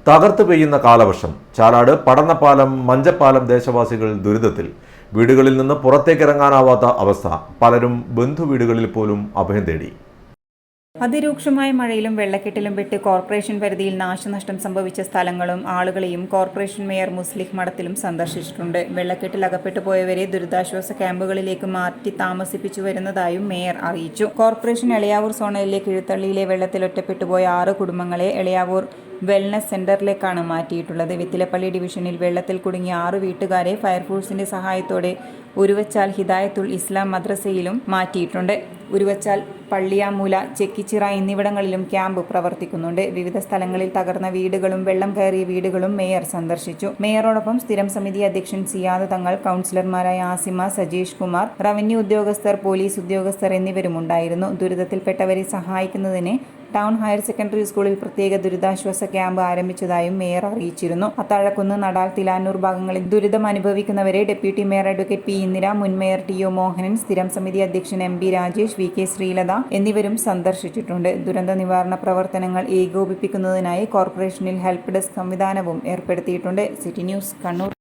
തകർത്തു പെയ്യുന്ന കാലവർഷം. ചാലാട് പടന്നപ്പാലം മഞ്ചപ്പാലം ദേശവാസികൾ ദുരിതത്തിൽ. വീടുകളിൽ നിന്ന് പുറത്തേക്കിറങ്ങാനാവാത്ത അവസ്ഥ. പലരും ബന്ധുവീടുകളിൽ പോലും അഭയം തേടി. അതിരൂക്ഷമായ മഴയിലും വെള്ളക്കെട്ടിലും പെട്ട് കോർപ്പറേഷൻ പരിധിയിൽ നാശനഷ്ടം സംഭവിച്ച സ്ഥലങ്ങളും ആളുകളെയും കോർപ്പറേഷൻ മേയർ മുസ്ലിഹ് മഠത്തിലും സന്ദർശിച്ചിട്ടുണ്ട്. വെള്ളക്കെട്ടിൽ അകപ്പെട്ടു പോയവരെ ദുരിതാശ്വാസ ക്യാമ്പുകളിലേക്ക് മാറ്റി താമസിപ്പിച്ചു വരുന്നതായും മേയർ അറിയിച്ചു. കോർപ്പറേഷൻ എളയാവൂർ സോണലിലെ കിഴുത്തള്ളിയിലെ വെള്ളത്തിൽ ഒറ്റപ്പെട്ടുപോയ 6 കുടുംബങ്ങളെ എളയാവൂർ വെൽനസ് സെന്ററിലേക്കാണ് മാറ്റിയിട്ടുള്ളത്. വിത്തിലപ്പള്ളി ഡിവിഷനിൽ വെള്ളത്തിൽ കുടുങ്ങിയ 6 വീട്ടുകാരെ ഫയർഫോഴ്സിന്റെ സഹായത്തോടെ ഉരുവച്ചാൽ ഹിദായത്തുൽ ഇസ്ലാം മദ്രസയിലും മാറ്റിയിട്ടുണ്ട്. ഉരുവച്ചാൽ, പള്ളിയാമൂല, ചെക്കിച്ചിറ എന്നിവിടങ്ങളിലും ക്യാമ്പ് പ്രവർത്തിക്കുന്നുണ്ട്. വിവിധ സ്ഥലങ്ങളിൽ തകർന്ന വീടുകളും വെള്ളം കയറിയ വീടുകളും മേയർ സന്ദർശിച്ചു. മേയറോടൊപ്പം സ്ഥിരം സമിതി അധ്യക്ഷൻ സിയാദ് തങ്ങൾ, കൗൺസിലർമാരായ ആസിമ, സജീഷ് കുമാർ, റവന്യൂ ഉദ്യോഗസ്ഥർ, പോലീസ് ഉദ്യോഗസ്ഥർ എന്നിവരുമുണ്ടായിരുന്നു. ദുരിതത്തിൽപ്പെട്ടവരെ സഹായിക്കുന്നതിന് ടൗൺ ഹയർ സെക്കൻഡറി സ്കൂളിൽ പ്രത്യേക ദുരിതാശ്വാസ ക്യാമ്പ് ആരംഭിച്ചതായും മേയർ അറിയിച്ചിരുന്നു. അത്താഴക്കുന്ന്, നടാൽ, തിലാനൂർ ഭാഗങ്ങളിൽ ദുരിതം അനുഭവിക്കുന്നവരെ deputy mayor advocate P Indira, മുൻ മേയർ ടി ഒ മോഹനൻ, സ്ഥിരം സമിതി അധ്യക്ഷൻ M P Rajesh, V K Sreelatha എന്നിവരും സന്ദർശിച്ചിട്ടുണ്ട്. ദുരന്ത നിവാരണ പ്രവർത്തനങ്ങൾ ഏകോപിപ്പിക്കുന്നതിനായി കോർപ്പറേഷനിൽ ഹെൽപ്പ് ഡെസ്ക് സംവിധാനവും ഏർപ്പെടുത്തിയിട്ടുണ്ട്. City news, Kannur.